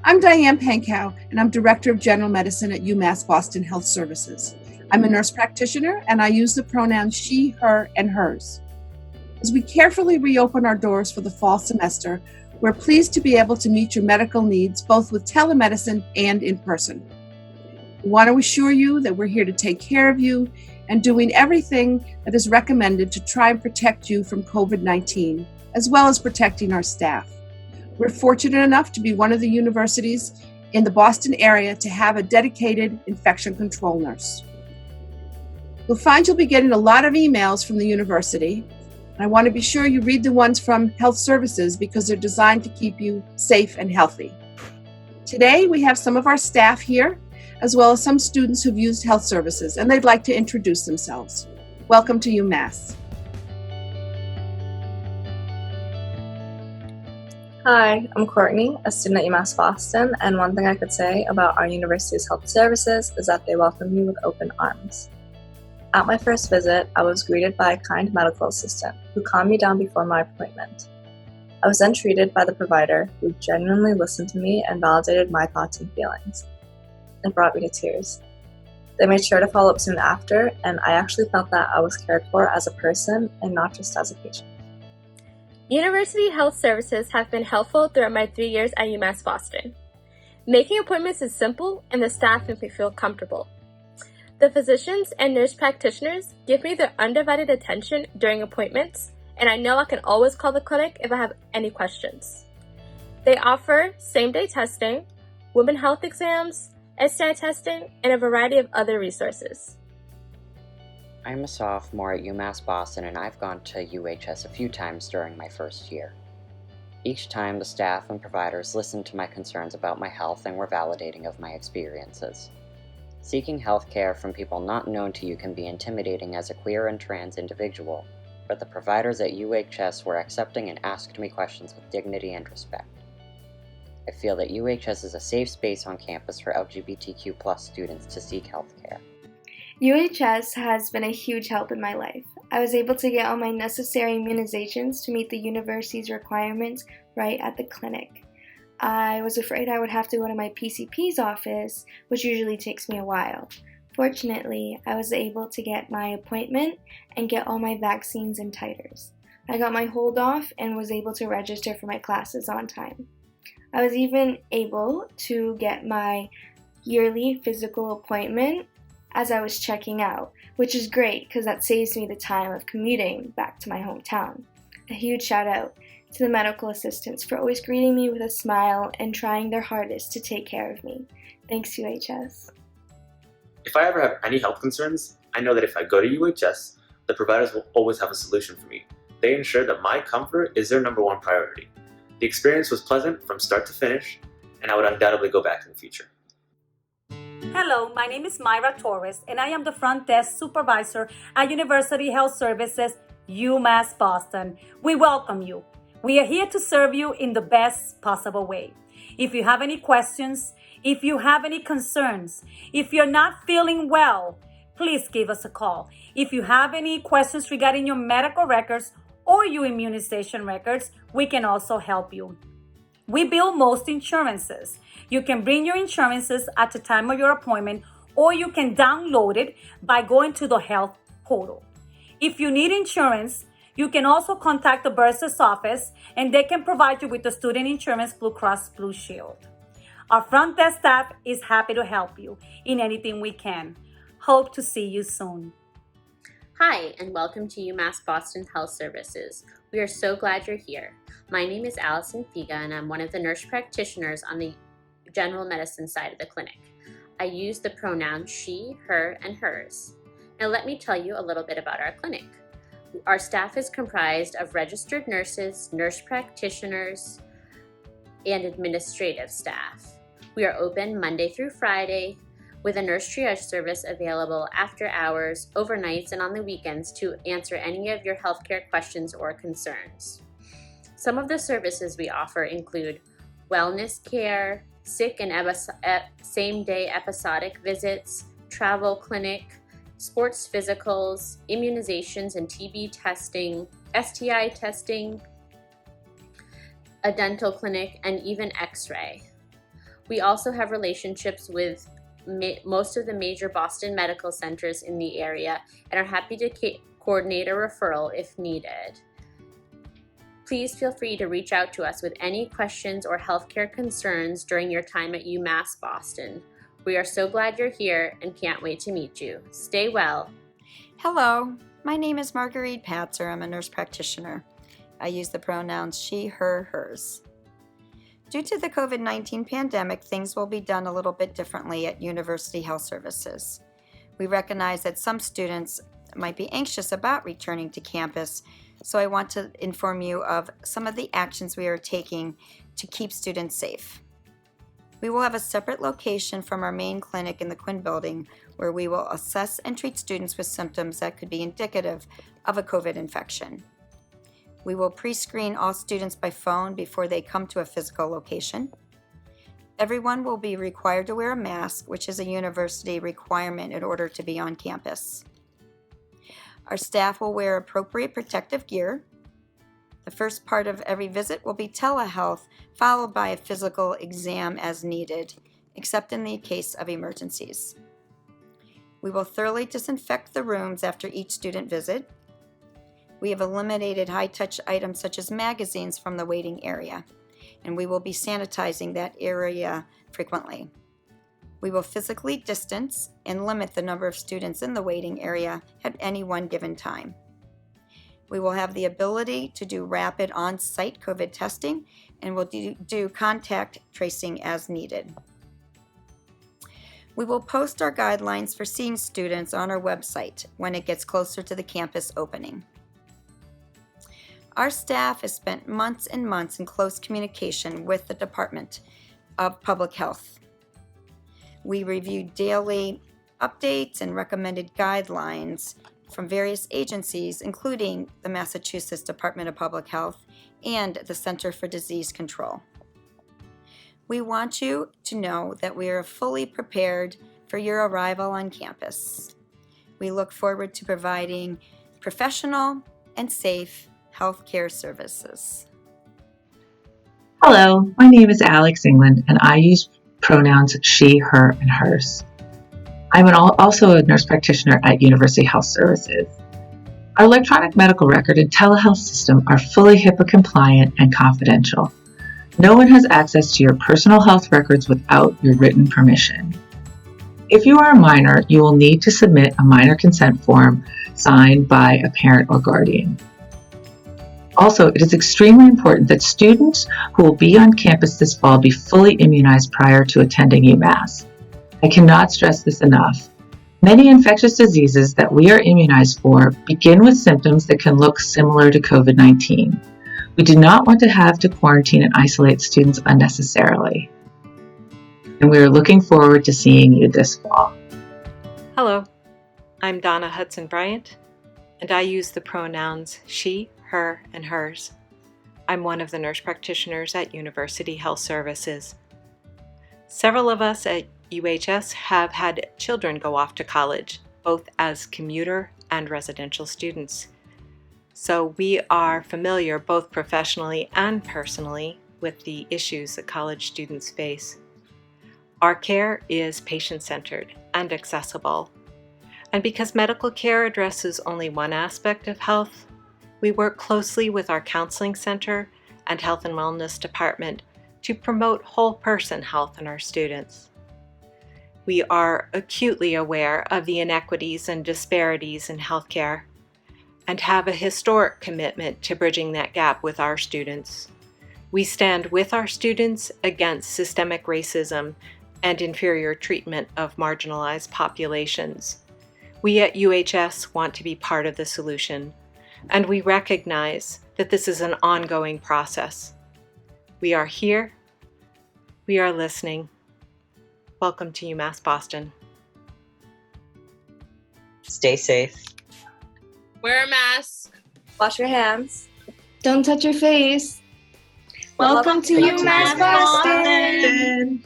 I'm Diane Pankow, and I'm Director of General Medicine at UMass Boston Health Services. I'm a nurse practitioner, and I use the pronouns she, her, and hers. As we carefully reopen our doors for the fall semester, we're pleased to be able to meet your medical needs both with telemedicine and in person. We want to assure you that we're here to take care of you and doing everything that is recommended to try and protect you from COVID-19, as well as protecting our staff. We're fortunate enough to be one of the universities in the Boston area to have a dedicated infection control nurse. You'll find you'll be getting a lot of emails from the university. I want to be sure you read the ones from health services because they're designed to keep you safe and healthy. Today, we have some of our staff here, as well as some students who've used health services, and they'd like to introduce themselves. Welcome to UMass. Hi, I'm Courtney, a student at UMass Boston, and one thing I could say about our university's health services is that they welcome you with open arms. At my first visit, I was greeted by a kind medical assistant who calmed me down before my appointment. I was then treated by the provider who genuinely listened to me and validated my thoughts and feelings. It brought me to tears. They made sure to follow up soon after, and I actually felt that I was cared for as a person and not just as a patient. University health services have been helpful throughout my 3 years at UMass Boston. Making appointments is simple and the staff make me feel comfortable. The physicians and nurse practitioners give me their undivided attention during appointments, and I know I can always call the clinic if I have any questions. They offer same-day testing, women health exams, STI testing, and a variety of other resources. I'm a sophomore at UMass Boston, and I've gone to UHS a few times during my first year. Each time, the staff and providers listened to my concerns about my health and were validating of my experiences. Seeking health care from people not known to you can be intimidating as a queer and trans individual, but the providers at UHS were accepting and asked me questions with dignity and respect. I feel that UHS is a safe space on campus for LGBTQ+ students to seek health care. UHS has been a huge help in my life. I was able to get all my necessary immunizations to meet the university's requirements right at the clinic. I was afraid I would have to go to my PCP's office, which usually takes me a while. Fortunately, I was able to get my appointment and get all my vaccines and titers. I got my hold off and was able to register for my classes on time. I was even able to get my yearly physical appointment as I was checking out, which is great because that saves me the time of commuting back to my hometown. A huge shout out to the medical assistants for always greeting me with a smile and trying their hardest to take care of me. Thanks, UHS. If I ever have any health concerns, I know that if I go to UHS, the providers will always have a solution for me. They ensure that my comfort is their number one priority. The experience was pleasant from start to finish, and I would undoubtedly go back in the future. Hello, my name is Myra Torres, and I am the front desk supervisor at University Health Services, UMass Boston. We welcome you. We are here to serve you in the best possible way. If you have any questions, if you have any concerns, if you're not feeling well, please give us a call. If you have any questions regarding your medical records or your immunization records, we can also help you. We bill most insurances. You can bring your insurances at the time of your appointment, or you can download it by going to the health portal. If you need insurance, you can also contact the bursar's office, and they can provide you with the student insurance Blue Cross Blue Shield. Our front desk staff is happy to help you in anything we can. Hope to see you soon. Hi, and welcome to UMass Boston Health Services. We are so glad you're here. My name is Allison Figa, and I'm one of the nurse practitioners on the general medicine side of the clinic. I use the pronouns she, her, and hers. Now let me tell you a little bit about our clinic. Our staff is comprised of registered nurses, nurse practitioners, and administrative staff. We are open Monday through Friday with a nurse triage service available after hours, overnights, and on the weekends to answer any of your healthcare questions or concerns. Some of the services we offer include wellness care, sick and same-day episodic visits, travel clinic, sports physicals, immunizations and TB testing, STI testing, a dental clinic, and even X-ray. We also have relationships with most of the major Boston medical centers in the area and are happy to coordinate a referral if needed. Please feel free to reach out to us with any questions or healthcare concerns during your time at UMass Boston. We are so glad you're here and can't wait to meet you. Stay well. Hello, my name is Marguerite Patzer. I'm a nurse practitioner. I use the pronouns she, her, hers. Due to the COVID-19 pandemic, things will be done a little bit differently at University Health Services. We recognize that some students might be anxious about returning to campus, so I want to inform you of some of the actions we are taking to keep students safe. We will have a separate location from our main clinic in the Quinn building where we will assess and treat students with symptoms that could be indicative of a COVID infection. We will pre-screen all students by phone before they come to a physical location. Everyone will be required to wear a mask, which is a university requirement in order to be on campus. Our staff will wear appropriate protective gear. The first part of every visit will be telehealth, followed by a physical exam as needed, except in the case of emergencies. We will thoroughly disinfect the rooms after each student visit. We have eliminated high-touch items such as magazines from the waiting area, and we will be sanitizing that area frequently. We will physically distance and limit the number of students in the waiting area at any one given time. We will have the ability to do rapid on-site COVID testing and will do contact tracing as needed. We will post our guidelines for seeing students on our website when it gets closer to the campus opening. Our staff has spent months and months in close communication with the Department of Public Health. We review daily updates and recommended guidelines from various agencies, including the Massachusetts Department of Public Health and the Center for Disease Control. We want you to know that we are fully prepared for your arrival on campus. We look forward to providing professional and safe healthcare services. Hello, my name is Alex England, and I use pronouns she, her, and hers. I'm also a nurse practitioner at University Health Services. Our electronic medical record and telehealth system are fully HIPAA compliant and confidential. No one has access to your personal health records without your written permission. If you are a minor, you will need to submit a minor consent form signed by a parent or guardian. Also, it is extremely important that students who will be on campus this fall be fully immunized prior to attending UMass. I cannot stress this enough. Many infectious diseases that we are immunized for begin with symptoms that can look similar to COVID-19. We do not want to have to quarantine and isolate students unnecessarily. And we are looking forward to seeing you this fall. Hello, I'm Donna Hudson Bryant, and I use the pronouns she, her, and hers. I'm one of the nurse practitioners at University Health Services. Several of us at UHS have had children go off to college, both as commuter and residential students. So we are familiar both professionally and personally with the issues that college students face. Our care is patient-centered and accessible. And because medical care addresses only one aspect of health, we work closely with our counseling center and health and wellness department to promote whole person health in our students. We are acutely aware of the inequities and disparities in healthcare and have a historic commitment to bridging that gap with our students. We stand with our students against systemic racism and inferior treatment of marginalized populations. We at UHS want to be part of the solution, and we recognize that this is an ongoing process. We are here. We are listening. Welcome to UMass Boston. Stay safe. Wear a mask. Wash your hands. Don't touch your face. Welcome to UMass Boston.